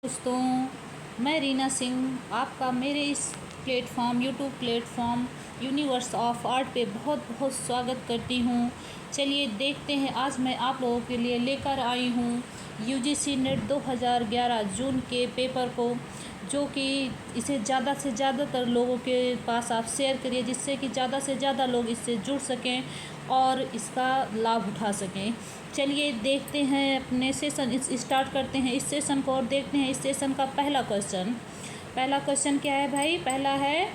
दोस्तों, मैं रीना सिंह आपका मेरे इस YouTube platform universe of art पे बहुत बहुत स्वागत करती हूँ। चलिए देखते हैं, आज मैं आप लोगों के लिए लेकर आई हूँ यूजीसी नेट 2011 जून के पेपर को, जो कि इसे ज़्यादा से ज़्यादातर लोगों के पास आप शेयर करिए, जिससे कि ज़्यादा से ज़्यादा लोग इससे जुड़ सकें और इसका लाभ उठा सकें। चलिए देखते हैं, अपने सेशन स्टार्ट करते हैं इस सेशन को और देखते हैं इस सेशन का पहला क्वेश्चन क्या है भाई। पहला है,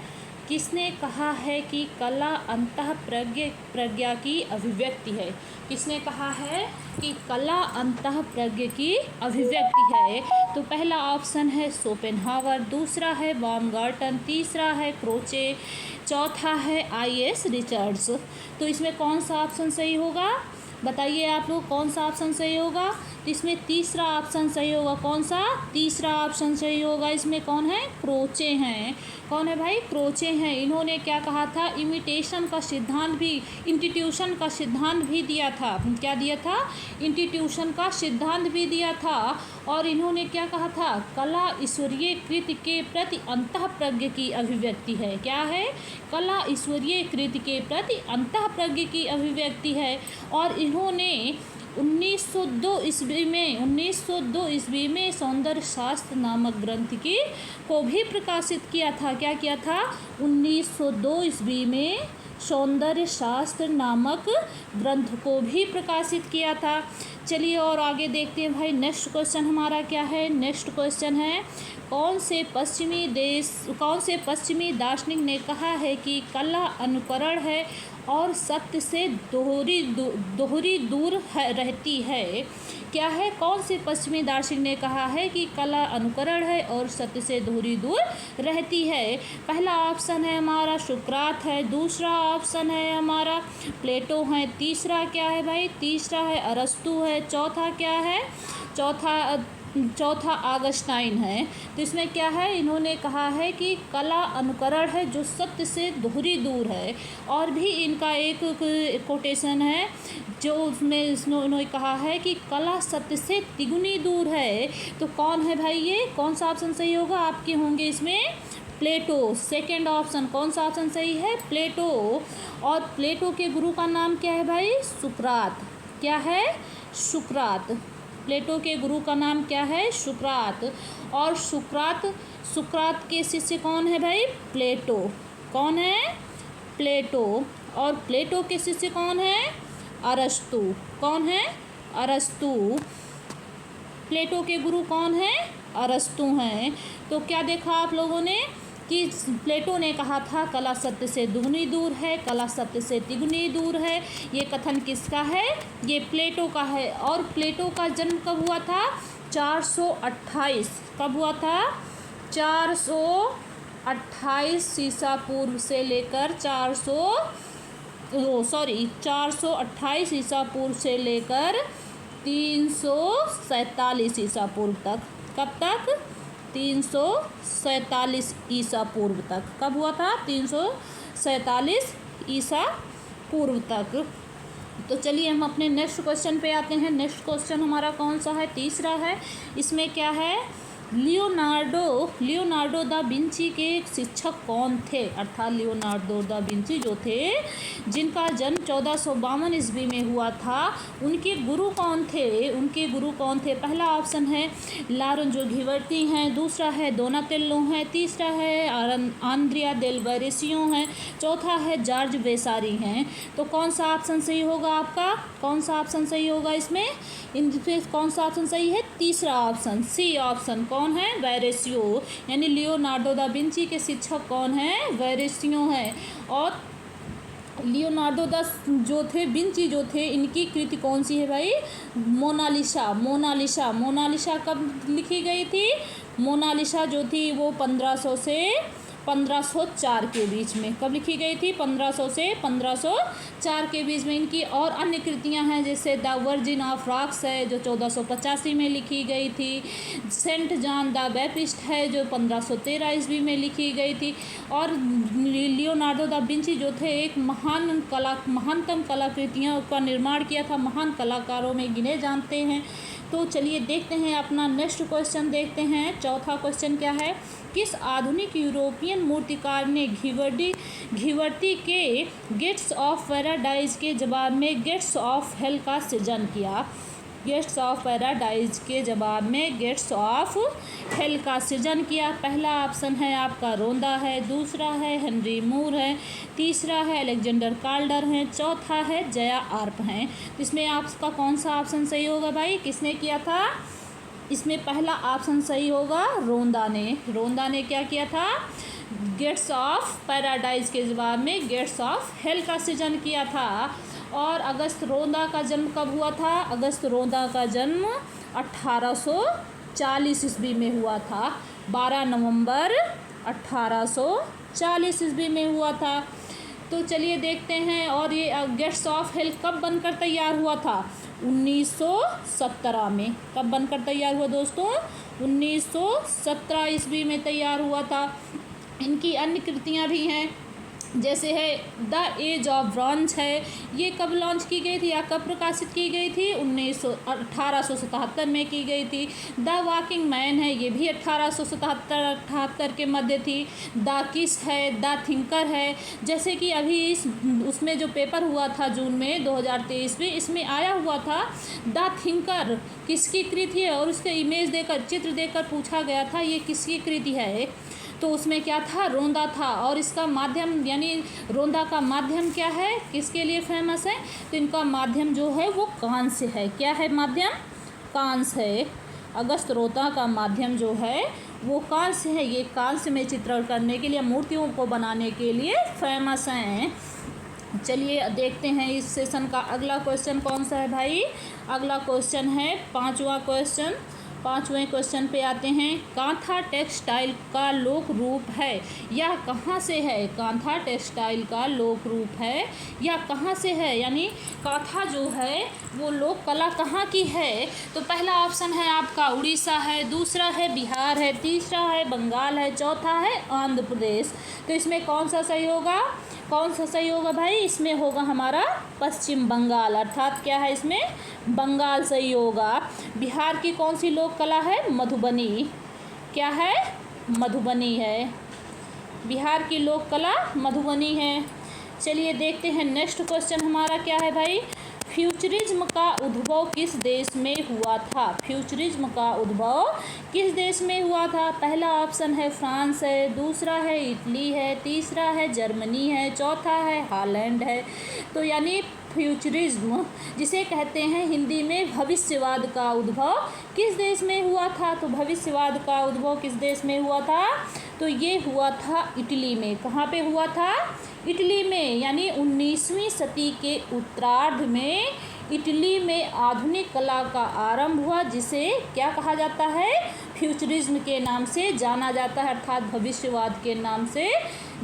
किसने कहा है कि कला अंतः प्रज्ञा की अभिव्यक्ति है। किसने कहा है कि कला अंतः प्रज्ञा की अभिव्यक्ति है। तो पहला ऑप्शन है शोपेनहावर, दूसरा है बाउमगार्टन, तीसरा है क्रोचे, चौथा है आई.एस. रिचर्ड्स। तो इसमें कौन सा ऑप्शन सही होगा, बताइए आप लोग, कौन सा ऑप्शन सही होगा। तो इसमें तीसरा ऑप्शन सही होगा। कौन सा? तीसरा ऑप्शन सही होगा। इसमें कौन है? क्रोचे हैं। कौन है भाई? क्रोचे हैं। इन्होंने क्या कहा था? इंस्टीट्यूशन का सिद्धांत भी दिया था। क्या दिया था? इंस्टीट्यूशन का सिद्धांत भी दिया था। और इन्होंने क्या कहा था? कला ईश्वरीय कृति के प्रति अंतःप्रज्ञ की अभिव्यक्ति है। क्या है? कला ईश्वरीय कृति के प्रति अंतःप्रज्ञ की अभिव्यक्ति है। और इन्होंने 1902 ईस्वी में सौंदर्य शास्त्र नामक ग्रंथ को भी प्रकाशित किया था। क्या किया था? 1902 ईस्वी में सौंदर्य शास्त्र नामक ग्रंथ को भी प्रकाशित किया था। चलिए और आगे देखते हैं भाई। नेक्स्ट क्वेश्चन हमारा क्या है? नेक्स्ट क्वेश्चन है, कौन से पश्चिमी दार्शनिक ने कहा है कि कला अनुकरण है और सत्य से दोहरी दूर रहती है। क्या है? कौन से पश्चिमी दार्शनिक ने कहा है कि कला अनुकरण है और सत्य से दोहरी दूर रहती है। पहला ऑप्शन है हमारा सुकरात है, दूसरा ऑप्शन है हमारा प्लेटो है, तीसरा क्या है भाई? तीसरा है अरस्तु है, चौथा क्या है? चौथा ऑगस्टाइन है। तो इसमें क्या है? इन्होंने कहा है कि कला अनुकरण है जो सत्य से दोहरी दूर है। और भी इनका एक कोटेशन है जो उसमें उन्होंने कहा है कि कला सत्य से तिगुनी दूर है। तो कौन है भाई ये? कौन सा ऑप्शन सही होगा आपके होंगे इसमें? प्लेटो। सेकेंड ऑप्शन, कौन सा ऑप्शन सही है? प्लेटो। और प्लेटो के गुरु का नाम क्या है भाई? सुकरात। क्या है? सुकरात। प्लेटो के गुरु का नाम क्या है? सुकरात। और सुकरात के शिष्य कौन है भाई? प्लेटो। कौन है? प्लेटो। और प्लेटो के शिष्य कौन है? अरस्तु। कौन है? अरस्तु। प्लेटो के गुरु कौन है? अरस्तु हैं। तो क्या देखा आप लोगों ने कि प्लेटो ने कहा था कला सत्य से दुगनी दूर है, कला सत्य से तिगुनी दूर है। ये कथन किसका है? ये प्लेटो का है। और प्लेटो का जन्म कब हुआ था? 428। कब हुआ था? 428 ईसा पूर्व से लेकर 428 ईसा पूर्व से लेकर 347 ईसा पूर्व तक। कब तक? 347 ईसा पूर्व तक। कब हुआ था? 347 ईसा पूर्व तक। तो चलिए हम अपने नेक्स्ट क्वेश्चन पे आते हैं। नेक्स्ट क्वेश्चन हमारा कौन सा है? तीसरा है। इसमें क्या है? लियोनार्डो दा विंची के शिक्षक कौन थे? अर्थात लियोनार्डो दा विंची जो थे, जिनका जन्म 1452 ईस्वी में हुआ था, उनके गुरु कौन थे? पहला ऑप्शन है लॉरेंजो घिबर्ती हैं, दूसरा है डोनातेल्लो हैं, तीसरा है आंद्रिया देल वेरेसियो हैं, चौथा है जॉर्ज वेसारी हैं। तो कौन सा ऑप्शन सही होगा आपका? कौन सा ऑप्शन सही होगा इसमें? कौन सा ऑप्शन सही है? तीसरा ऑप्शन, सी ऑप्शन। कौन है? वेरेसियो। यानी लियोनार्डो दा विंची के शिक्षक कौन है? वेरेसियो हैं। और लियोनार्डो दा विंची जो थे, इनकी कृति कौन सी है भाई? मोनालिसा कब लिखी गई थी? मोनालिसा जो थी वो 1500 से 1504 के बीच में। कब लिखी गई थी? 1500 से 1504 के बीच में। इनकी और अन्य कृतियां हैं, जैसे द वर्जिन ऑफ रॉक्स है जो 1485 में लिखी गई थी, सेंट जॉन द बैप्टिस्ट है जो 1513 ईस्वी में लिखी गई थी। और लियोनार्डो दा विंची जो थे, एक महानतम कलाकृतियों का निर्माण किया था, महान कलाकारों में गिने जाते हैं। तो चलिए देखते हैं अपना नेक्स्ट क्वेश्चन देखते हैं। चौथा क्वेश्चन क्या है, किस आधुनिक यूरोपियन मूर्तिकार ने घिवर्ती के गेट्स ऑफ पैराडाइज के जवाब में गेट्स ऑफ हेल का सृजन किया। गेट्स ऑफ पैराडाइज के जवाब में गेट्स ऑफ हेल का सृजन किया। पहला ऑप्शन है आपका रोंदा है, दूसरा है हेनरी मूर है, तीसरा है अलेक्जेंडर काल्डर है, चौथा है जया आर्प हैं। तो इसमें आपका कौन सा ऑप्शन सही होगा भाई, किसने किया था? इसमें पहला ऑप्शन सही होगा रोंदा ने क्या किया था? गेट्स ऑफ पैराडाइज के जवाब में गेट्स ऑफ हेल का सृजन किया था। और अगस्त रोंदा का जन्म कब हुआ था? अगस्त रोंदा का जन्म 1840 ईस्वी में हुआ था। 12 नवंबर 1840 ईस्वी में हुआ था। तो चलिए देखते हैं। और ये गेट्स ऑफ हेल कब बनकर तैयार हुआ था? 1917 में। कब बनकर तैयार हुआ दोस्तों? 1917 ईस्वी में तैयार हुआ था। इनकी अन्य कृतियाँ भी हैं, जैसे है द एज ऑफ ब्रॉन्ज है, ये कब लॉन्च की गई थी या कब प्रकाशित की गई थी? 1877 में की गई थी। द वॉकिंग मैन है, ये भी 1877-78 के मध्य थी। द किस है, द थिंकर है, जैसे कि अभी उसमें जो पेपर हुआ था जून में 2023 में, इसमें आया हुआ था द थिंकर किसकी कृति है, और उसके इमेज देकर, चित्र देकर पूछा गया था ये किसकी कृति है। तो उसमें क्या था? रोंदा था। और इसका माध्यम यानी रोंदा का माध्यम क्या है, किसके लिए फेमस है? तो इनका माध्यम जो है वो कांस्य है। क्या है माध्यम? कांस्य है। अगस्त रोंदा का माध्यम जो है वो कांस्य है। ये कांस्य में चित्रण करने के लिए, मूर्तियों को बनाने के लिए फेमस हैं। चलिए देखते हैं इस सेशन का अगला क्वेश्चन कौन सा है भाई। अगला क्वेश्चन है पाँचवें क्वेश्चन पे आते हैं। कांथा टेक्सटाइल का लोक रूप है, यह कहाँ से है? कांथा टेक्सटाइल का लोक रूप है, यह कहाँ से है? यानी कांथा जो है वो लोक कला कहाँ की है? तो पहला ऑप्शन है आपका उड़ीसा है, दूसरा है बिहार है, तीसरा है बंगाल है, चौथा है आंध्र प्रदेश। तो इसमें कौन सा सही होगा? कौन सा सही होगा भाई? इसमें होगा हमारा पश्चिम बंगाल, अर्थात क्या है इसमें? बंगाल सही होगा। बिहार की कौन सी लोक कला है? मधुबनी। क्या है? मधुबनी है। बिहार की लोक कला मधुबनी है। चलिए देखते हैं नेक्स्ट क्वेश्चन हमारा क्या है भाई। फ्यूचरिज्म का उद्भव किस देश में हुआ था? फ्यूचरिज्म का उद्भव किस देश में हुआ था? पहला ऑप्शन है फ्रांस है, दूसरा है इटली है, तीसरा है जर्मनी है, चौथा है हॉलैंड है। तो यानी फ्यूचरिज्म जिसे कहते हैं हिंदी में भविष्यवाद का उद्भव किस देश में हुआ था? तो भविष्यवाद का उद्भव किस देश में हुआ था? तो ये हुआ था इटली में। कहाँ पे हुआ था? इटली में। यानी 19वीं सदी के उत्तरार्ध में इटली में आधुनिक कला का आरंभ हुआ, जिसे क्या कहा जाता है? फ्यूचरिज्म के नाम से जाना जाता है, अर्थात भविष्यवाद के नाम से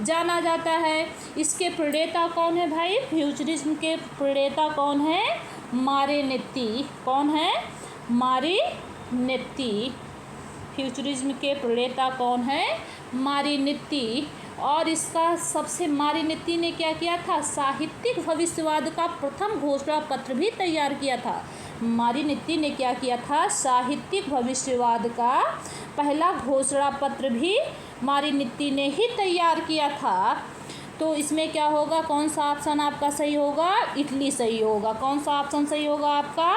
जाना जाता है। इसके प्रणेता कौन है भाई? फ्यूचरिज्म के प्रणेता कौन है? मारिनेत्ती। कौन है? मारिनेत्ती। फ्यूचरिज्म के प्रणेता कौन है? मारिनेत्ती। और इसका सबसे मारिनेत्ती ने क्या किया था? साहित्यिक भविष्यवाद का प्रथम घोषणा पत्र भी तैयार किया था। मारिनेत्ती ने क्या किया था? साहित्यिक भविष्यवाद का पहला घोषणा पत्र भी मारिनेत्ती ने ही तैयार किया था। तो इसमें क्या होगा? कौन सा ऑप्शन आपका सही होगा? इटली सही होगा। कौन सा ऑप्शन सही होगा आपका?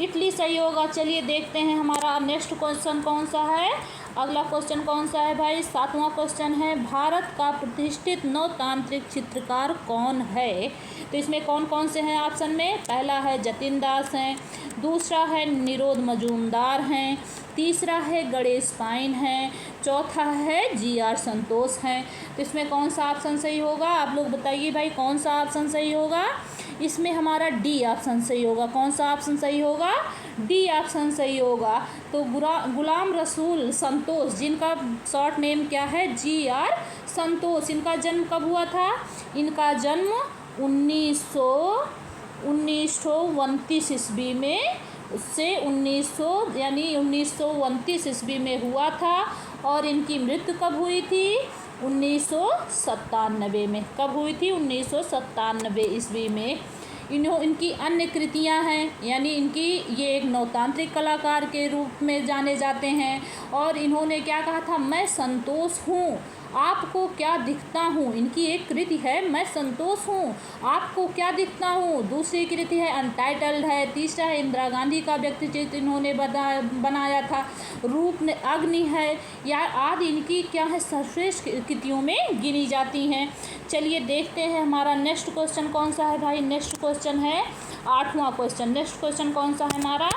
इटली सही होगा। चलिए देखते हैं हमारा नेक्स्ट क्वेश्चन कौन सा है। अगला क्वेश्चन कौन सा है भाई? 7वां क्वेश्चन है, भारत का प्रतिष्ठित नवतांत्रिक चित्रकार कौन है? तो इसमें कौन कौन से हैं ऑप्शन में? पहला है जतिन दास हैं, दूसरा है निरोध मजूमदार हैं, तीसरा है गणेश पाइन हैं, चौथा है GR संतोष हैं। तो इसमें कौन सा ऑप्शन सही होगा? आप लोग बताइए भाई, कौन सा ऑप्शन सही होगा? इसमें हमारा डी ऑप्शन सही होगा। कौन सा ऑप्शन सही होगा? डी ऑप्शन सही होगा। तो गुलाम रसूल संतोष, जिनका शॉर्ट नेम क्या है? GR संतोष। इनका जन्म कब हुआ था? इनका जन्म 1929 ईस्वी में, उससे 1929 ईस्वी में हुआ था। और इनकी मृत्यु कब हुई थी? 1997 में। कब हुई थी? 1997 ईस्वी में इनकी अन्य कृतियां हैं, यानी इनकी ये एक नवतांत्रिक कलाकार के रूप में जाने जाते हैं। और इन्होंने क्या कहा था, मैं संतोष हूँ, आपको क्या दिखता हूँ, इनकी एक कृति है मैं संतोष हूँ, आपको क्या दिखता हूँ। दूसरी कृति है अनटाइटल्ड है। तीसरा है इंदिरा गांधी का व्यक्ति चित्र इन्होंने बनाया था। रूप ने अग्नि है, या आदि इनकी क्या है, सर्वश्रेष्ठ कृतियों में गिनी जाती हैं। चलिए देखते हैं हमारा नेक्स्ट क्वेश्चन कौन सा है भाई। नेक्स्ट क्वेश्चन है 8वां क्वेश्चन। नेक्स्ट क्वेश्चन कौन सा है हमारा,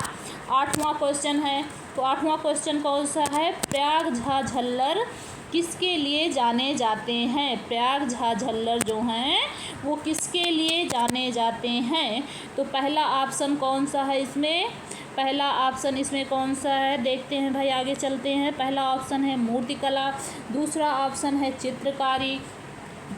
8वां क्वेश्चन है। तो 8वां क्वेश्चन कौन सा है, प्रयाग झा झल्लर किसके लिए जाने जाते हैं। प्रयाग झा झल्लर जो हैं वो किसके लिए जाने जाते हैं। तो पहला ऑप्शन कौन सा है इसमें, पहला ऑप्शन इसमें कौन सा है, देखते हैं भाई, आगे चलते हैं। पहला ऑप्शन है मूर्तिकला, दूसरा ऑप्शन है चित्रकारी,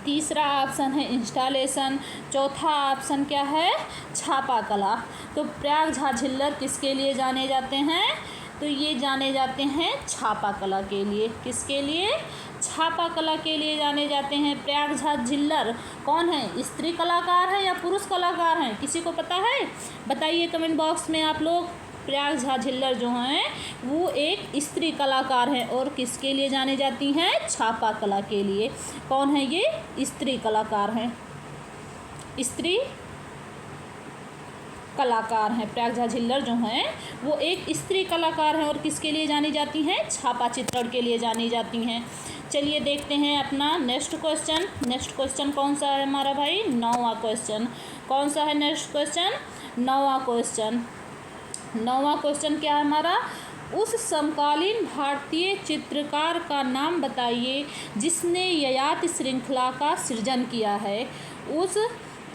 तीसरा ऑप्शन है इंस्टॉलेशन, चौथा ऑप्शन क्या है, छापा कला। तो प्रयाग झा झल्लर किसके लिए जाने जाते हैं, तो ये जाने जाते हैं छापा कला के लिए। किसके लिए, छापा कला के लिए जाने जाते हैं। प्रयाग झा झल्लर कौन है, स्त्री कलाकार है या पुरुष कलाकार हैं, किसी को पता है, बताइए कमेंट बॉक्स में आप लोग। प्रयाग झा झल्लर जो हैं वो एक स्त्री कलाकार हैं और किसके लिए जाने जाती हैं, छापा कला के लिए। कौन है ये, स्त्री कलाकार हैं, स्त्री कलाकार हैं। प्रयाग झा झल्लर जो हैं वो एक स्त्री कलाकार हैं और किसके लिए जानी जाती हैं, छापा चित्रण के लिए जानी जाती हैं। चलिए देखते हैं अपना नेक्स्ट क्वेश्चन। नेक्स्ट क्वेश्चन कौन सा है हमारा भाई, 9वां क्वेश्चन। कौन सा है नेक्स्ट क्वेश्चन, 9वां क्वेश्चन। 9वां क्वेश्चन क्या है हमारा, उस समकालीन भारतीय चित्रकार का नाम बताइए जिसने ययाति श्रृंखला का सृजन किया है।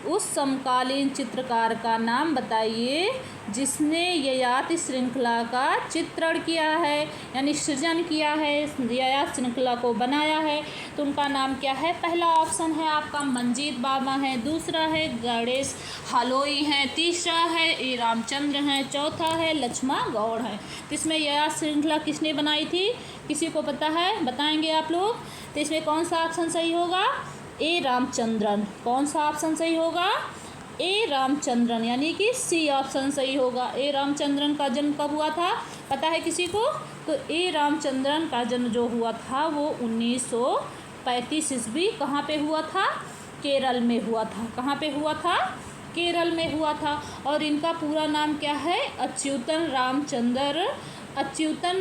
उस समकालीन चित्रकार का नाम बताइए जिसने ययाति श्रृंखला का चित्रण किया है, यानी सृजन किया है, ययाति श्रृंखला को बनाया है। तो उनका नाम क्या है, पहला ऑप्शन है आपका मंजीत बाबा है, दूसरा है गणेश हालोई हैं, तीसरा है ए रामचंद्र हैं, चौथा है लक्ष्मा गौड़ है। तो इसमें ययाति श्रृंखला किसने बनाई थी, किसी को पता है, बताएंगे आप लोग। तो इसमें कौन सा ऑप्शन सही होगा, ए रामचंद्रन। कौन सा ऑप्शन सही होगा, ए रामचंद्रन, यानी कि सी ऑप्शन सही होगा। ए रामचंद्रन का जन्म कब हुआ था, पता है किसी को, तो ए रामचंद्रन का जन्म जो हुआ था वो 1935 ईस्वी कहाँ पे हुआ था, केरल में हुआ था। कहाँ पे हुआ था, केरल में हुआ था। और इनका पूरा नाम क्या है, अच्युतन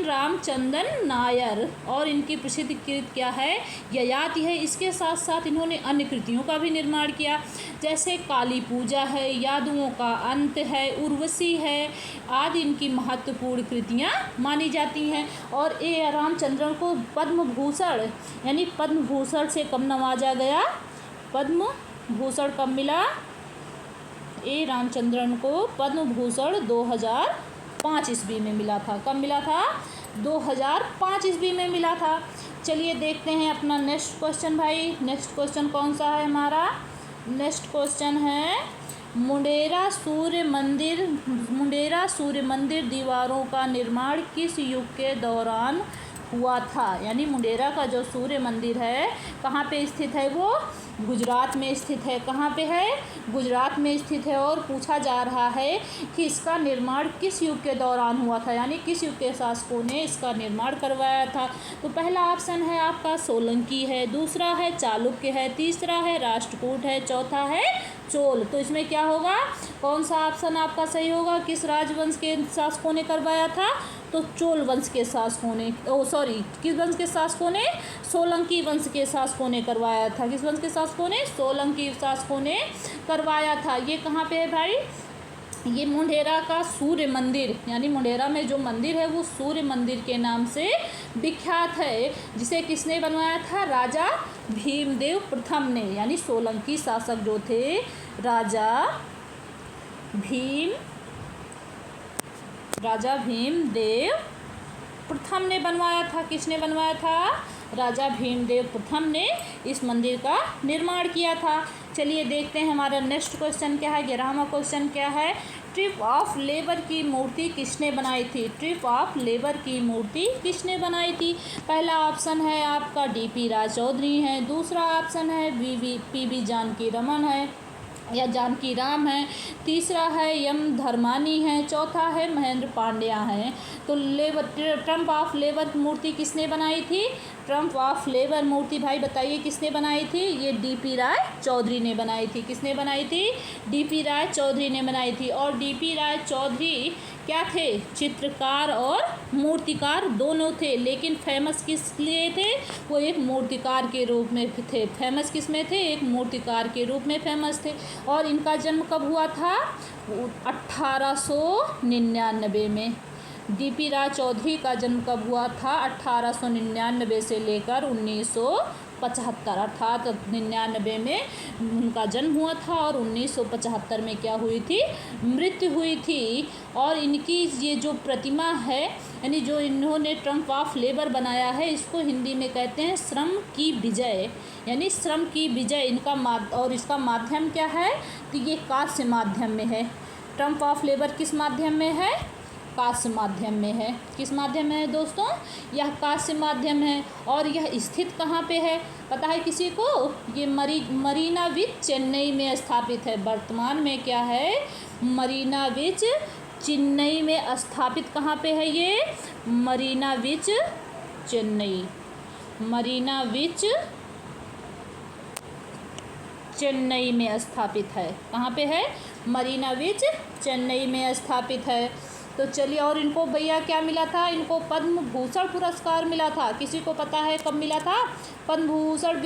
रामचंद्रन नायर। और इनकी प्रसिद्ध कृति क्या है, ययाति है। इसके साथ साथ इन्होंने अन्य कृतियों का भी निर्माण किया, जैसे काली पूजा है, यादुओं का अंत है, उर्वशी है आदि इनकी महत्वपूर्ण कृतियाँ मानी जाती हैं। और ए रामचंद्रन को पद्म भूषण, यानी पद्म भूषण से कब नवाजा गया, पद्म भूषण कब मिला, ए रामचंद्रन को पद्म भूषण 2005 ईस्वी में मिला था। कब मिला था, 2005 ईस्वी में मिला था। चलिए देखते हैं अपना नेक्स्ट क्वेश्चन भाई। नेक्स्ट क्वेश्चन कौन सा है हमारा, नेक्स्ट क्वेश्चन है मुंडेरा सूर्य मंदिर दीवारों का निर्माण किस युग के दौरान हुआ था। यानी मुंडेरा का जो सूर्य मंदिर है कहाँ पे स्थित है, वो गुजरात में स्थित है। कहाँ पे है, गुजरात में स्थित है। और पूछा जा रहा है कि इसका निर्माण किस युग के दौरान हुआ था, यानी किस युग के शासकों ने इसका निर्माण करवाया था। तो पहला ऑप्शन है आपका सोलंकी है, दूसरा है चालुक्य है, तीसरा है राष्ट्रकूट है, चौथा है चोल। तो इसमें क्या होगा, कौन सा ऑप्शन आपका सही होगा, किस राजवंश के शासकों ने करवाया था, तो चोल वंश के शासकों ने, किस वंश के शासकों ने, सोलंकी वंश के शासकों ने करवाया था। किस वंश के शासकों ने, सोलंकी शासकों ने करवाया था। ये कहाँ पे है भाई, ये मुंडेरा का सूर्य मंदिर, यानी मुंडेरा में जो मंदिर है वो सूर्य मंदिर के नाम से विख्यात है, जिसे किसने बनवाया था, राजा भीमदेव प्रथम ने, यानी सोलंकी शासक जो थे राजा भीमदेव प्रथम ने बनवाया था। किसने बनवाया था, राजा भीमदेव प्रथम ने इस मंदिर का निर्माण किया था। चलिए देखते हैं हमारा नेक्स्ट क्वेश्चन क्या है। 11वां क्वेश्चन क्या है, ट्रिप ऑफ लेबर की मूर्ति किसने बनाई थी। ट्रिप ऑफ लेबर की मूर्ति किसने बनाई थी। पहला ऑप्शन है आपका डीपी राय चौधरी है, दूसरा ऑप्शन है पीवी जानकी रमन है, या जानकी राम है, तीसरा है यम धर्मानी है, चौथा है महेंद्र पांड्या है। तो ट्रम्प ऑफ लेबर मूर्ति किसने बनाई थी? ट्रम्प ऑफ लेबर मूर्ति भाई बताइए किसने बनाई थी? ये डीपी राय चौधरी ने बनाई थी। किसने बनाई थी? डीपी राय चौधरी ने बनाई थी। और डीपी राय चौधरी क्या थे? चित्रकार और मूर्तिकार दोनों थे, लेकिन फेमस किस लिए थे? वो एक मूर्तिकार के रूप में थे। फेमस किस में थे? एक मूर्तिकार के रूप में फेमस थे। और इनका जन्म कब हुआ था? 1899 में। डीपी राय चौधरी का जन्म कब हुआ था? 1899 से लेकर 1975, अर्थात 99 में उनका जन्म हुआ था और 1975 में क्या हुई थी? मृत्यु हुई थी। और इनकी ये जो प्रतिमा है, यानी जो इन्होंने ट्रम्प ऑफ लेबर बनाया है, इसको हिंदी में कहते हैं श्रम की विजय, यानी श्रम की विजय इनका और इसका माध्यम क्या है? तो ये कांस्य माध्यम में है। ट्रम्प ऑफ लेबर किस माध्यम में है? कांस्य माध्यम में है। किस माध्यम में है दोस्तों? यह कांस्य माध्यम है। और यह स्थित कहाँ पे है? पता है किसी को? ये मरीना बीच चेन्नई में स्थापित है। वर्तमान में क्या है? मरीना बीच चेन्नई में स्थापित कहाँ पे है ये? मरीना बीच चेन्नई। मरीना बीच चेन्नई में स्थापित है। कहाँ पे है? मरीना बीच चेन्नई में स्थापित है। तो चलिए, और इनको भैया क्या मिला था? इनको पद्म भूषण पुरस्कार मिला था। किसी को पता है कब मिला था? पद्म भूषण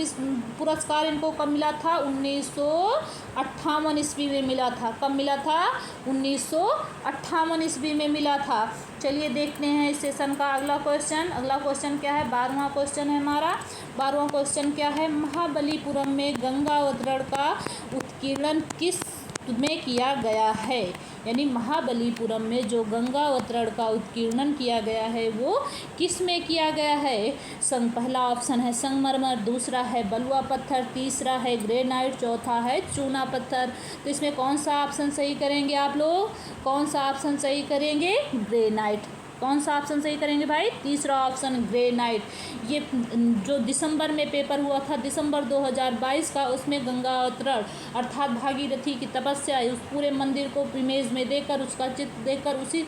पुरस्कार इनको कब मिला था? 1958 ईस्वी में मिला था। कब मिला था? 1958 ईस्वी में मिला था। चलिए देखते हैं इस सेशन का अगला क्वेश्चन। अगला क्वेश्चन क्या है? 12वां क्वेश्चन है हमारा। 12वां क्वेश्चन क्या है? महाबलीपुरम में गंगा अवतरण का उत्कीर्णन किस में किया गया है? यानी महाबलीपुरम में जो गंगा अवतरण का उत्कीर्णन किया गया है वो किस में किया गया है? पहला ऑप्शन है संगमरमर, दूसरा है बलुआ पत्थर, तीसरा है ग्रेनाइट, चौथा है चूना पत्थर। तो इसमें कौन सा ऑप्शन सही करेंगे आप लोग? कौन सा ऑप्शन सही करेंगे? ग्रेनाइट। कौन सा ऑप्शन सही करेंगे भाई? तीसरा ऑप्शन ग्रेनाइट। ये जो दिसंबर में पेपर हुआ था, दिसंबर 2022 का, उसमें गंगा अवतरण अर्थात भागीरथी की तपस्या, उस पूरे मंदिर को इमेज में देकर, उसका चित्र देकर उसी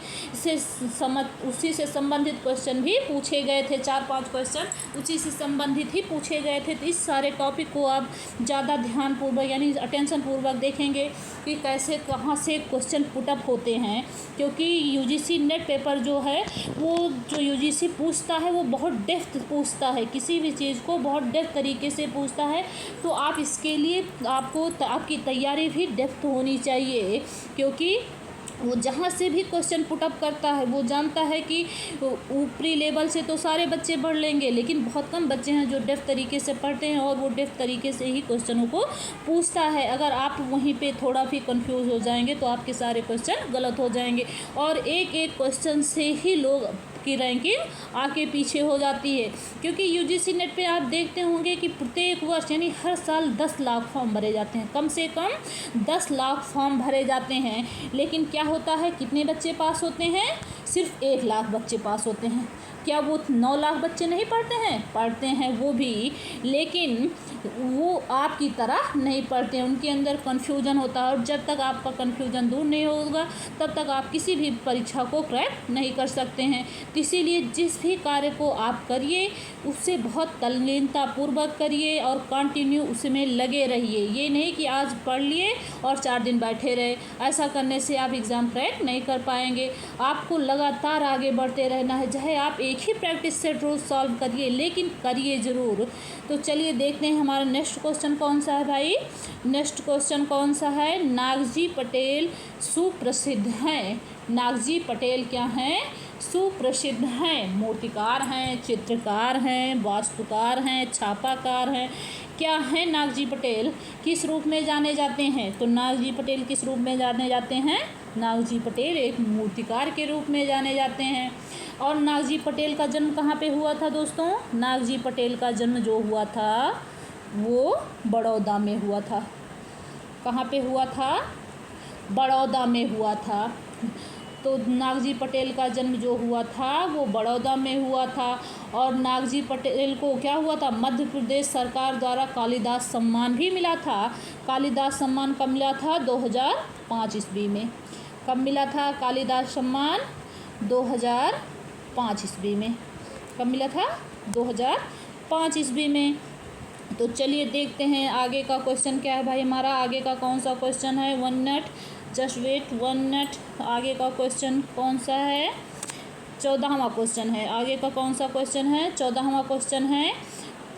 से संबंधित क्वेश्चन भी पूछे गए थे। 4-5 क्वेश्चन उसी से संबंधित ही पूछे गए थे। तो इस सारे टॉपिक को आप ज़्यादा ध्यानपूर्वक यानी अटेंशन पूर्वक देखेंगे कि कैसे कहाँ से क्वेश्चन पुटअप होते हैं, क्योंकि यूजीसी नेट पेपर जो है वो जो यूजीसी पूछता है वो बहुत डेप्थ पूछता है, किसी भी चीज़ को बहुत डेप्थ तरीके से पूछता है। तो आप इसके लिए आपकी तैयारी भी डेप्थ होनी चाहिए, क्योंकि वो जहाँ से भी क्वेश्चन पुटअप करता है वो जानता है कि ऊपरी लेवल से तो सारे बच्चे पढ़ लेंगे, लेकिन बहुत कम बच्चे हैं जो डेप्थ तरीके से पढ़ते हैं और वो डेप्थ तरीके से ही क्वेश्चनों को पूछता है। अगर आप वहीं पे थोड़ा भी कंफ्यूज हो जाएंगे तो आपके सारे क्वेश्चन गलत हो जाएंगे और एक एक क्वेश्चन से ही लोग की रैंकिंग आगे पीछे हो जाती है। क्योंकि यूजीसी नेट पे आप देखते होंगे कि प्रत्येक वर्ष यानी हर साल 10 लाख फॉर्म भरे जाते हैं, कम से कम 10 लाख फॉर्म भरे जाते हैं। लेकिन क्या होता है, कितने बच्चे पास होते हैं? सिर्फ 1 लाख बच्चे पास होते हैं। क्या वो 9 लाख बच्चे नहीं पढ़ते हैं? पढ़ते हैं वो भी, लेकिन वो आपकी तरह नहीं पढ़ते हैं, उनके अंदर कन्फ्यूजन होता है। और जब तक आपका कन्फ्यूजन दूर नहीं होगा तब तक आप किसी भी परीक्षा को क्रैक नहीं कर सकते हैं। तो इसीलिए जिस भी कार्य को आप करिए उससे बहुत तल्लीनतापूर्वक करिए और कंटिन्यू उसमें लगे रहिए। ये नहीं कि आज पढ़ लिए और 4 दिन बैठे रहे, ऐसा करने से आप एग्ज़ाम क्रैक नहीं कर पाएंगे। आपको लगातार आगे बढ़ते रहना है, चाहे आप एक ही प्रैक्टिस सेट रोज़ सॉल्व करिए, लेकिन करिए ज़रूर। तो चलिए देखते हैं हमारा नेक्स्ट क्वेश्चन कौन सा है भाई। नेक्स्ट क्वेश्चन कौन सा है? नागजी पटेल सुप्रसिद्ध हैं। नागजी पटेल क्या हैं? सुप्रसिद्ध हैं। मूर्तिकार हैं, चित्रकार हैं, वास्तुकार हैं, छापाकार हैं। क्या हैं नागजी पटेल? किस रूप में जाने जाते हैं? तो नागजी पटेल किस रूप में जाने जाते हैं? नागजी पटेल एक मूर्तिकार के रूप में जाने जाते हैं। और नागजी पटेल का जन्म कहाँ पे हुआ था दोस्तों? नागजी पटेल का जन्म जो हुआ था वो बड़ौदा में हुआ था। कहाँ पे हुआ था? बड़ौदा में हुआ था। तो नागजी पटेल का जन्म जो हुआ था वो बड़ौदा में हुआ था, और नागजी पटेल को क्या हुआ था, मध्य प्रदेश सरकार द्वारा कालिदास सम्मान भी मिला था। कालिदास सम्मान कब मिला था, 2005 ईस्वी में। कब मिला था कालिदास सम्मान, 2005 ईस्वी में। कब मिला था, 2005 ईस्वी में। तो चलिए देखते हैं आगे का क्वेश्चन क्या है भाई हमारा। आगे का कौन सा क्वेश्चन है, 1 मिनट, जस्ट वेट 1 मिनट। आगे का क्वेश्चन कौन सा है, 14वां क्वेश्चन है। आगे का कौन सा क्वेश्चन है, 14वां क्वेश्चन है।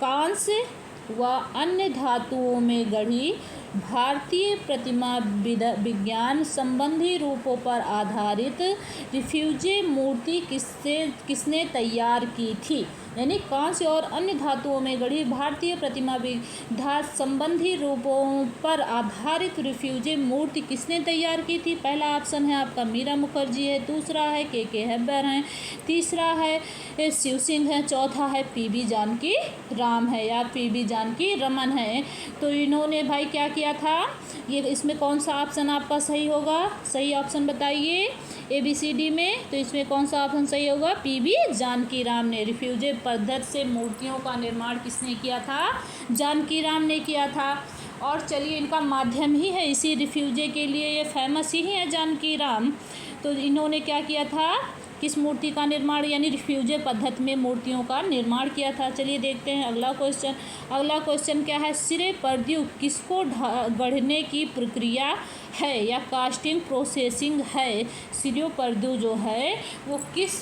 कांस्य व अन्य धातुओं में गढ़ी भारतीय प्रतिमा विज्ञान संबंधी रूपों पर आधारित रिफ्यूजी मूर्ति किसने तैयार की थी। यानी कांस्य और अन्य धातुओं में गढ़ी भारतीय प्रतिमा विज्ञान संबंधी रूपों पर आधारित रिफ्यूजी मूर्ति किसने तैयार की थी। पहला ऑप्शन है आपका मीरा मुखर्जी है, दूसरा है के हेब्बर हैं, तीसरा है शिव सिंह है, चौथा है पीबी जानकी राम है या पीबी जानकी रमन है। तो इन्होंने भाई क्या किया था, ये इसमें कौन सा ऑप्शन आपका सही होगा, सही ऑप्शन बताइए ABCD में। तो इसमें कौन सा ऑप्शन सही होगा, पीबी जानकी राम ने। रिफ्यूजी पद्धति से मूर्तियों का निर्माण किसने किया था, जानकी राम ने किया था। और चलिए इनका माध्यम ही है इसी रिफ्यूजी के लिए, ये फेमस ही है जानकी राम। तो इन्होंने क्या किया था, किस मूर्ति का निर्माण, यानी रिफ्यूजी पद्धति में मूर्तियों का निर्माण किया था। चलिए देखते हैं अगला क्वेश्चन। अगला क्वेश्चन क्या है, सिरे पर्दू किसको गढ़ने की प्रक्रिया है या कास्टिंग प्रोसेसिंग है। सिरे पर्दू जो है वो किस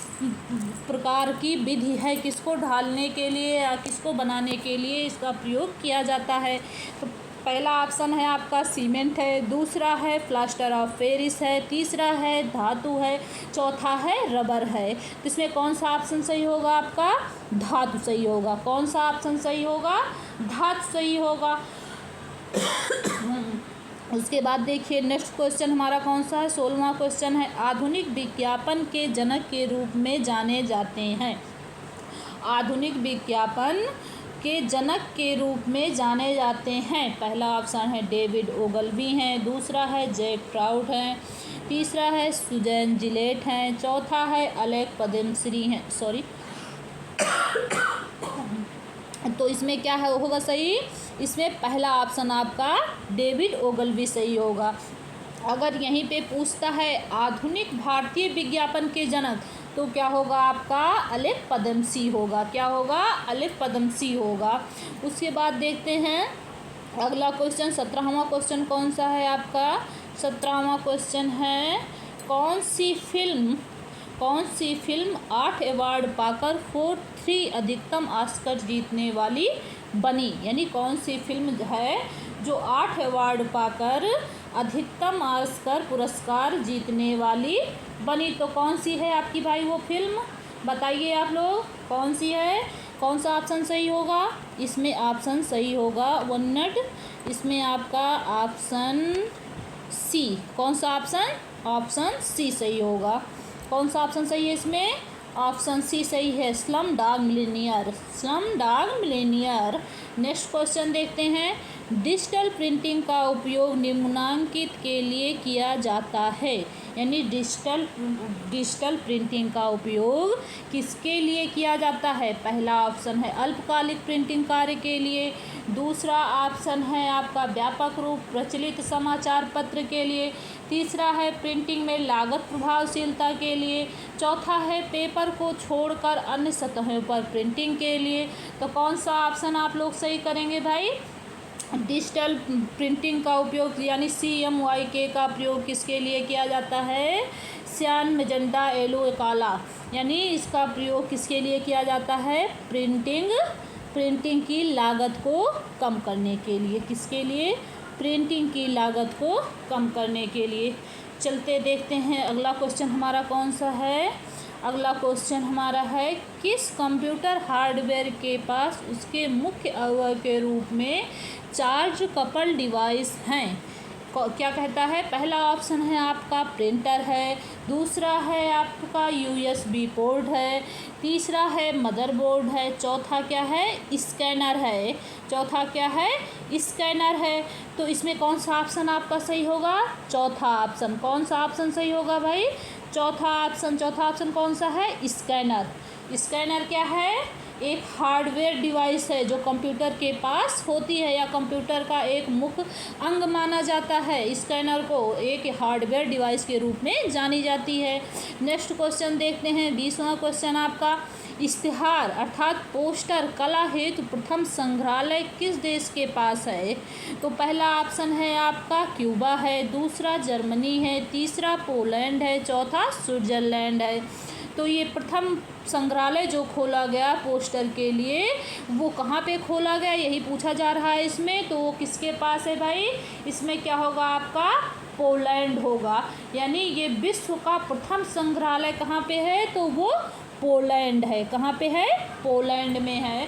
प्रकार की विधि है, किसको ढालने के लिए या किसको बनाने के लिए इसका प्रयोग किया जाता है। तो पहला ऑप्शन है आपका सीमेंट है, दूसरा है प्लास्टर ऑफ पेरिस है, तीसरा है धातु है, चौथा है रबर है। तो इसमें कौन सा ऑप्शन सही होगा आपका, धातु सही होगा। कौन सा ऑप्शन सही होगा, धातु सही होगा। उसके बाद देखिए नेक्स्ट क्वेश्चन हमारा कौन सा है, 16वां क्वेश्चन है। आधुनिक विज्ञापन के जनक के रूप में जाने जाते हैं। आधुनिक विज्ञापन के जनक के रूप में जाने जाते हैं। पहला ऑप्शन है डेविड ओगलवी हैं, दूसरा है जैक ट्राउट हैं, तीसरा है सुजैन जिलेट हैं, चौथा है अलेक पद्मश्री हैं। सॉरी तो इसमें क्या है होगा सही, इसमें पहला ऑप्शन आपका डेविड ओगलवी सही होगा। अगर यहीं पे पूछता है आधुनिक भारतीय विज्ञापन के जनक, तो क्या होगा आपका अलेक पद्मश्री होगा। क्या होगा, अलेक पद्मश्री होगा। उसके बाद देखते हैं अगला क्वेश्चन, 17वां क्वेश्चन कौन सा है आपका, 17वां क्वेश्चन है कौन सी फिल्म 8 अवार्ड पाकर 3 अधिकतम ऑस्कर जीतने वाली बनी। यानी कौन सी फिल्म है जो 8 अवार्ड पाकर अधिकतम ऑस्कर पुरस्कार जीतने वाली बनी। तो कौन सी है आपकी भाई वो फिल्म, बताइए आप लोग कौन सी है, कौन सा ऑप्शन सही होगा। इसमें ऑप्शन सही होगा 1 मिनट, इसमें आपका ऑप्शन सी। कौन सा ऑप्शन, ऑप्शन सी सही होगा। कौन सा ऑप्शन सही है इसमें, ऑप्शन सी सही है, slum dog millionaire. Slum dog millionaire. Next question देखते हैं। डिजिटल प्रिंटिंग का उपयोग निम्नांकित के लिए किया जाता है। यानी डिजिटल प्रिंटिंग का उपयोग किसके लिए किया जाता है। पहला ऑप्शन है अल्पकालिक प्रिंटिंग कार्य के लिए, दूसरा ऑप्शन है आपका व्यापक रूप प्रचलित समाचार पत्र के लिए, तीसरा है प्रिंटिंग में लागत प्रभावशीलता के लिए, चौथा है पेपर को छोड़कर अन्य सतहों पर प्रिंटिंग के लिए। तो कौन सा ऑप्शन आप लोग सही करेंगे भाई, डिजिटल प्रिंटिंग का उपयोग यानी CMYK का प्रयोग किसके लिए किया जाता है, सियान मैजेंटा येलो काला। यानी इसका प्रयोग किसके लिए किया जाता है, प्रिंटिंग की लागत को कम करने के लिए। किसके लिए, प्रिंटिंग की लागत को कम करने के लिए। चलते देखते हैं अगला क्वेश्चन हमारा कौन सा है। अगला क्वेश्चन हमारा है किस कंप्यूटर हार्डवेयर के पास उसके मुख्य अवयव के रूप में चार्ज कपल डिवाइस हैं। क्या कहता है, पहला ऑप्शन है आपका प्रिंटर है, दूसरा है आपका USB पोर्ट है, तीसरा है मदरबोर्ड है, चौथा क्या है स्कैनर है। चौथा क्या है, स्कैनर है। तो इसमें कौन सा ऑप्शन आपका सही होगा, चौथा ऑप्शन। कौन सा ऑप्शन सही होगा भाई, चौथा ऑप्शन कौन सा है? स्कैनर। स्कैनर क्या है? एक हार्डवेयर डिवाइस है जो कंप्यूटर के पास होती है या कंप्यूटर का एक मुख्य अंग माना जाता है। स्कैनर को एक हार्डवेयर डिवाइस के रूप में जानी जाती है। नेक्स्ट क्वेश्चन देखते हैं, 20वां क्वेश्चन आपका, इश्तिहार अर्थात पोस्टर कला हेतु प्रथम संग्रहालय किस देश के पास है? तो पहला ऑप्शन है आपका क्यूबा है, दूसरा जर्मनी है, तीसरा पोलैंड है, चौथा स्विट्जरलैंड है। तो ये प्रथम संग्रहालय जो खोला गया पोस्टर के लिए वो कहाँ पे खोला गया, यही पूछा जा रहा है इसमें। तो वो किसके पास है भाई? इसमें क्या होगा आपका? पोलैंड होगा। यानी ये विश्व का प्रथम संग्रहालय कहाँ पे है? तो वो पोलैंड है। कहाँ पे है? पोलैंड में है।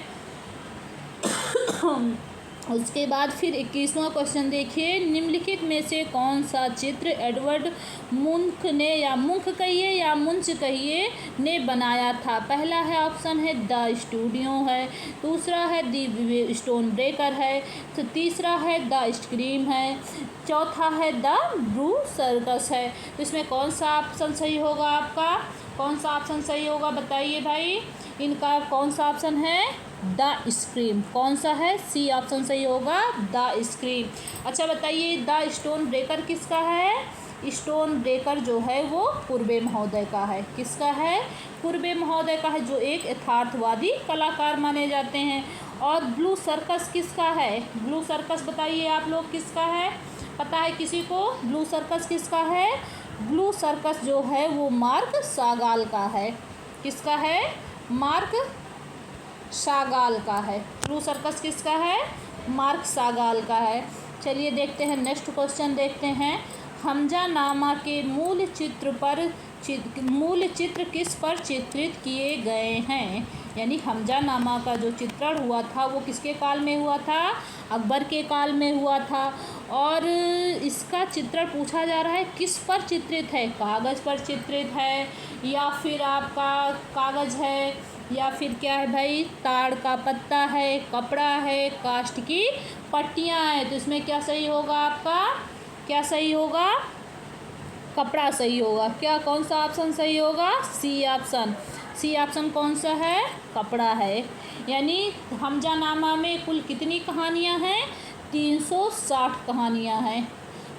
उसके बाद फिर 21वां क्वेश्चन देखिए, निम्नलिखित में से कौन सा चित्र एडवर्ड मुंक ने या मुंक कहिए या मुंच कहिए ने बनाया था? पहला है ऑप्शन है द स्टूडियो है, दूसरा है द स्टोन ब्रेकर है, तो तीसरा है द स्क्रीम है, चौथा है द ब्रू सर्कस है। तो इसमें कौन सा ऑप्शन सही होगा आपका? कौन सा ऑप्शन सही होगा बताइए भाई? इनका कौन सा ऑप्शन है? The scream. कौन सा है? सी ऑप्शन सही होगा, द स्क्रीम। अच्छा बताइए, द स्टोन ब्रेकर किसका है? स्टोन ब्रेकर जो है वो पूर्वे महोदय का है। किसका है? पूर्वे महोदय का है, जो एक यथार्थवादी कलाकार माने जाते हैं। और ब्लू सर्कस किसका है? ब्लू सर्कस बताइए आप लोग किसका है? पता है किसी को ब्लू सर्कस किसका है? ब्लू सर्कस जो है वो मार्क सागाल का है। किसका है? मार्क सागाल का है। ब्लू सर्कस किसका है? मार्क सागाल का है। चलिए देखते हैं नेक्स्ट क्वेश्चन देखते हैं, हमजानामा के मूल चित्र किस पर चित्रित किए गए हैं? यानी हमजानामा का जो चित्रण हुआ था वो किसके काल में हुआ था? अकबर के काल में हुआ था। और इसका चित्रण पूछा जा रहा है किस पर चित्रित है? कागज़ पर चित्रित है या फिर आपका कागज़ है या फिर क्या है भाई? ताड़ का पत्ता है, कपड़ा है, काष्ठ की पट्टियाँ हैं। तो इसमें क्या सही होगा आपका? क्या सही होगा? कपड़ा सही होगा। क्या कौन सा ऑप्शन सही होगा? C option. सी ऑप्शन कौन सा है? कपड़ा है। यानी हमजानामा में कुल कितनी कहानियाँ हैं? 360 कहानियाँ हैं।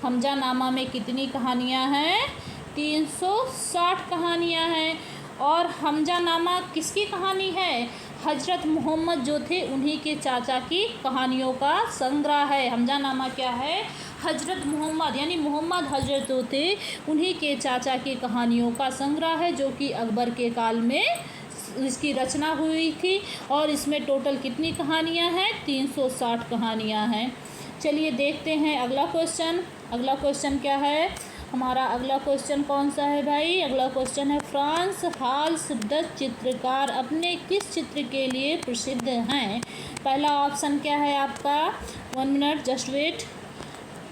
हमजानामा में कितनी कहानियाँ हैं? 360 कहानियाँ हैं। और हमजानामा किसकी कहानी है? हजरत मोहम्मद जो थे उन्हीं के चाचा की कहानियों का संग्रह है। हमजानामा क्या है? हजरत मोहम्मद यानी मोहम्मद हजरत जो थे उन्हीं के चाचा की कहानियों का संग्रह है, जो कि अकबर के काल में इसकी रचना हुई थी। और इसमें टोटल कितनी कहानियाँ हैं? 360 कहानियाँ हैं। चलिए देखते हैं अगला क्वेश्चन। अगला क्वेश्चन क्या है हमारा? अगला क्वेश्चन कौन सा है भाई? अगला क्वेश्चन है, फ्रांस हाल्स डच चित्रकार अपने किस चित्र के लिए प्रसिद्ध हैं? पहला ऑप्शन क्या है आपका? 1 मिनट जस्ट वेट।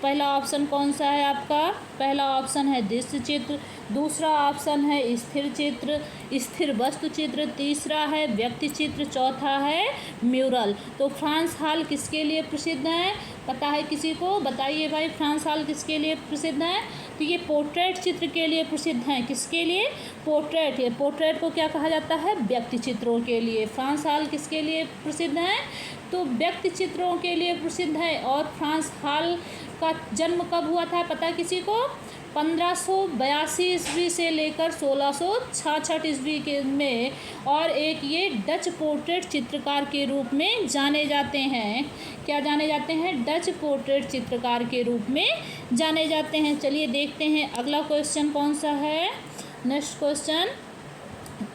पहला ऑप्शन कौन सा है आपका? पहला ऑप्शन है दृश्य चित्र, दूसरा ऑप्शन है स्थिर चित्र, स्थिर वस्तु चित्र, तीसरा है व्यक्ति चित्र, चौथा है म्यूरल। तो फ्रांस हाल किसके लिए प्रसिद्ध है? पता है किसी को? बताइए भाई, फ्रांस हाल किसके लिए प्रसिद्ध है? तो ये पोर्ट्रेट चित्र के लिए प्रसिद्ध हैं। किसके लिए? पोर्ट्रेट। ये पोर्ट्रेट को क्या कहा जाता है? व्यक्ति चित्रों के लिए। फ्रांस हाल किसके लिए प्रसिद्ध हैं? तो व्यक्ति चित्रों के लिए प्रसिद्ध है। और फ्रांस हाल का जन्म कब हुआ था पता है किसी को? 1582 ईस्वी से लेकर 1666 ईस्वी के में। और एक ये डच पोर्ट्रेट चित्रकार के रूप में जाने जाते हैं। क्या जाने जाते हैं? डच पोर्ट्रेट चित्रकार के रूप में जाने जाते हैं। चलिए देखते हैं अगला क्वेश्चन कौन सा है। नेक्स्ट क्वेश्चन,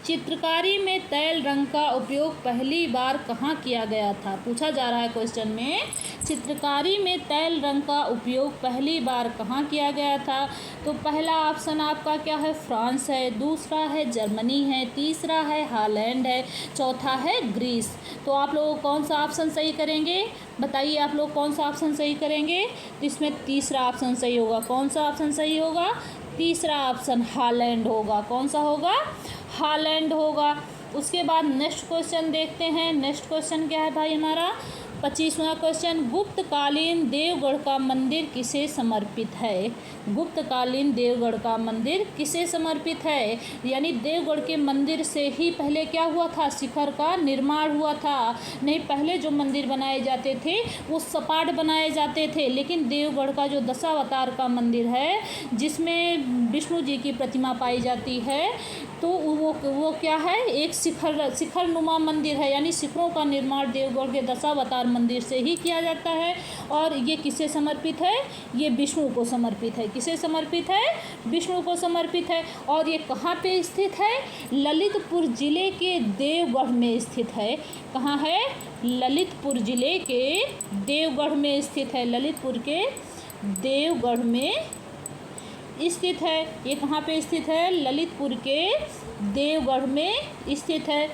चित्रकारी में तैल रंग का उपयोग पहली बार कहाँ किया गया था? पूछा जा रहा है क्वेश्चन में, चित्रकारी में तैल रंग का उपयोग पहली बार कहाँ किया गया था? तो पहला ऑप्शन आपका क्या है? फ्रांस है, दूसरा है जर्मनी है, तीसरा है हॉलैंड है, चौथा है ग्रीस। तो आप लोग कौन सा ऑप्शन सही करेंगे? बताइए आप लोग कौन सा ऑप्शन सही करेंगे? तो इसमें तीसरा ऑप्शन सही होगा। कौन सा ऑप्शन सही होगा? तीसरा ऑप्शन हॉलैंड होगा। कौन सा होगा? हॉलैंड होगा। उसके बाद नेक्स्ट क्वेश्चन देखते हैं। नेक्स्ट क्वेश्चन क्या है भाई हमारा? 25वां क्वेश्चन, गुप्तकालीन देवगढ़ का मंदिर किसे समर्पित है? गुप्तकालीन देवगढ़ का मंदिर किसे समर्पित है? यानी देवगढ़ के मंदिर से ही पहले क्या हुआ था? शिखर का निर्माण हुआ था। नहीं, पहले जो मंदिर बनाए जाते थे वो सपाट बनाए जाते थे, लेकिन देवगढ़ का जो दशावतार का मंदिर है जिसमें विष्णु जी की प्रतिमा पाई जाती है, तो वो क्या है? एक शिखर नुमा मंदिर है। यानी शिखरों का निर्माण देवगढ़ के दशावतार मंदिर से ही किया जाता है। और ये किसे समर्पित है? ये विष्णु को समर्पित है। किसे समर्पित है? विष्णु को समर्पित है। और ये कहाँ पे स्थित है? ललितपुर जिले के देवगढ़ में स्थित है। कहाँ है? ललितपुर जिले के देवगढ़ में स्थित है। ललितपुर के देवगढ़ में स्थित है। ये कहाँ पे स्थित है? ललितपुर के देवगढ़ में स्थित है।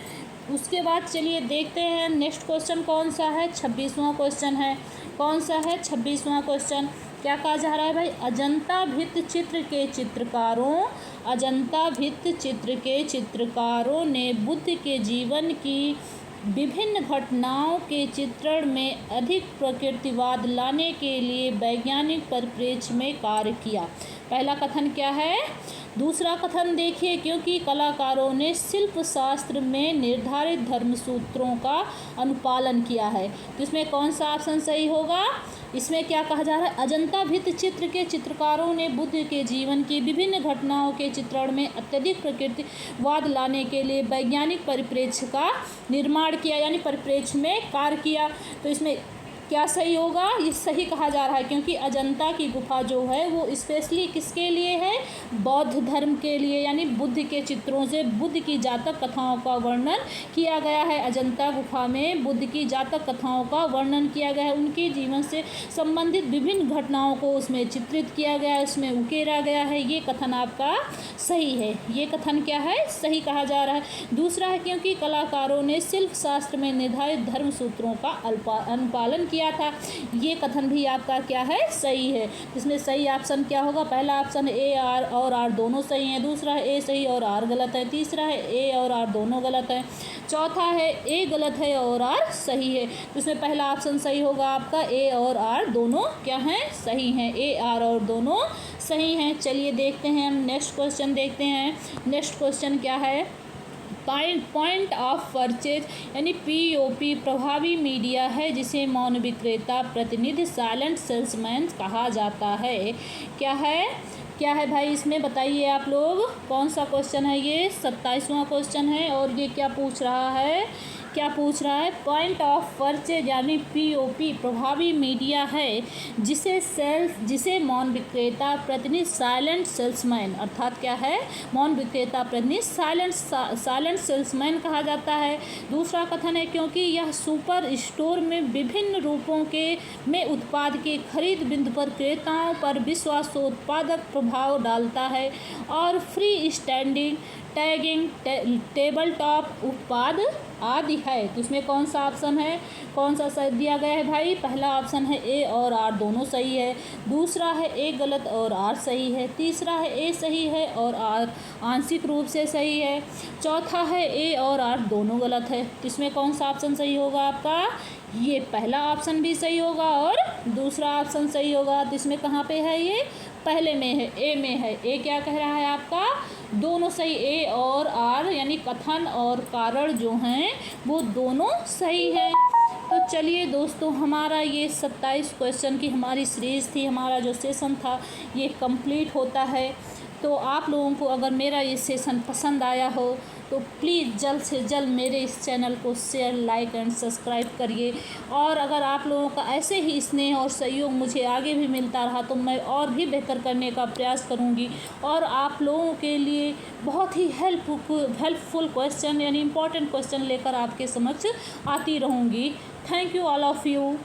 उसके बाद चलिए देखते हैं नेक्स्ट क्वेश्चन कौन सा है। 26वां क्वेश्चन है। कौन सा है? 26वां क्वेश्चन। क्या कहा जा रहा है भाई? अजंता भित्तिचित्र के चित्रकारों ने बुद्ध के जीवन की विभिन्न घटनाओं के चित्रण में अधिक प्रकृतिवाद लाने के लिए वैज्ञानिक परिप्रेक्ष्य में कार्य किया। पहला कथन क्या है? दूसरा कथन देखिए, क्योंकि कलाकारों ने शिल्प शास्त्र में निर्धारित धर्म सूत्रों का अनुपालन किया है। तो इसमें कौन सा ऑप्शन सही होगा? इसमें क्या कहा जा रहा है? अजंता भित्तिचित्र के चित्रकारों ने बुद्ध के जीवन की विभिन्न घटनाओं के चित्रण में अत्यधिक प्रकृतिवाद लाने के लिए वैज्ञानिक परिप्रेक्ष्य का निर्माण किया, यानी परिप्रेक्ष्य में कार्य किया। तो इसमें क्या सही होगा? ये सही कहा जा रहा है, क्योंकि अजंता की गुफा जो है वो स्पेशली किसके लिए है? बौद्ध धर्म के लिए। यानी बुद्ध के चित्रों से बुद्ध की जातक कथाओं का वर्णन किया गया है। अजंता गुफा में बुद्ध की जातक कथाओं का वर्णन किया गया है। उनके जीवन से संबंधित विभिन्न घटनाओं को उसमें चित्रित किया गया है, उसमें उकेरा गया है। ये कथन आपका सही है। ये कथन क्या है? सही कहा जा रहा है। दूसरा है, क्योंकि कलाकारों ने शिल्प शास्त्र में निर्धारित धर्म सूत्रों का अनुपालन किया था। ये कथन भी आपका क्या है? सही है। इसमें सही ऑप्शन क्या होगा? पहला ऑप्शन ए और आर दोनों सही हैं। दूसरा है ए सही और आर गलत है। तीसरा है ए और आर दोनों गलत है। चौथा है ए गलत है और आर सही है। तो इसमें पहला ऑप्शन सही होगा आपका, ए और आर दोनों क्या हैं? सही हैं। ए आर और दोनों सही हैं। चलिए देखते हैं, हम नेक्स्ट क्वेश्चन देखते हैं। नेक्स्ट क्वेश्चन क्या है? पॉइंट ऑफ परचेज यानी POP प्रभावी मीडिया है जिसे मौन विक्रेता प्रतिनिधि साइलेंट सेल्समैन कहा जाता है। क्या है भाई? इसमें बताइए आप लोग, कौन सा क्वेश्चन है ये? 27वां क्वेश्चन है। और ये क्या पूछ रहा है? पॉइंट ऑफ परचेज यानी POP प्रभावी मीडिया है जिसे मौन विक्रेता प्रतिनिधि साइलेंट सेल्समैन अर्थात क्या है? मौन विक्रेता प्रतिनिधि साइलेंट सेल्समैन कहा जाता है। दूसरा कथन है, क्योंकि यह सुपर स्टोर में विभिन्न रूपों में उत्पाद के खरीद बिंदु पर क्रेताओं पर विश्वासोत्पादक प्रभाव डालता है और free standing tagging table top उत्पाद आदि है। तो इसमें कौन सा ऑप्शन है? कौन सा सही दिया गया है भाई? पहला ऑप्शन है ए और आर दोनों सही है। दूसरा है ए गलत और आर सही है। तीसरा है ए सही है और आर आंशिक रूप से सही है। चौथा है ए और आर दोनों गलत है। तो इसमें कौन सा ऑप्शन सही होगा आपका? ये पहला ऑप्शन भी सही होगा और दूसरा ऑप्शन सही होगा। तो इसमें कहाँ पे है? ये पहले में है, ए में है। ए क्या कह रहा है आपका? दोनों सही। ए और आर यानी कथन और कारण जो हैं वो दोनों सही हैं। तो चलिए दोस्तों, हमारा ये 27 क्वेश्चन की हमारी सीरीज़ थी, हमारा जो सेशन था ये कंप्लीट होता है। तो आप लोगों को अगर मेरा ये सेशन पसंद आया हो तो प्लीज़ जल्द से जल्द मेरे इस चैनल को शेयर, लाइक एंड सब्सक्राइब करिए। और अगर आप लोगों का ऐसे ही स्नेह और सहयोग मुझे आगे भी मिलता रहा तो मैं और भी बेहतर करने का प्रयास करूंगी और आप लोगों के लिए बहुत ही हेल्पफुल क्वेश्चन यानी इम्पोर्टेंट क्वेश्चन लेकर आपके समक्ष आती रहूँगी। Thank you all of you.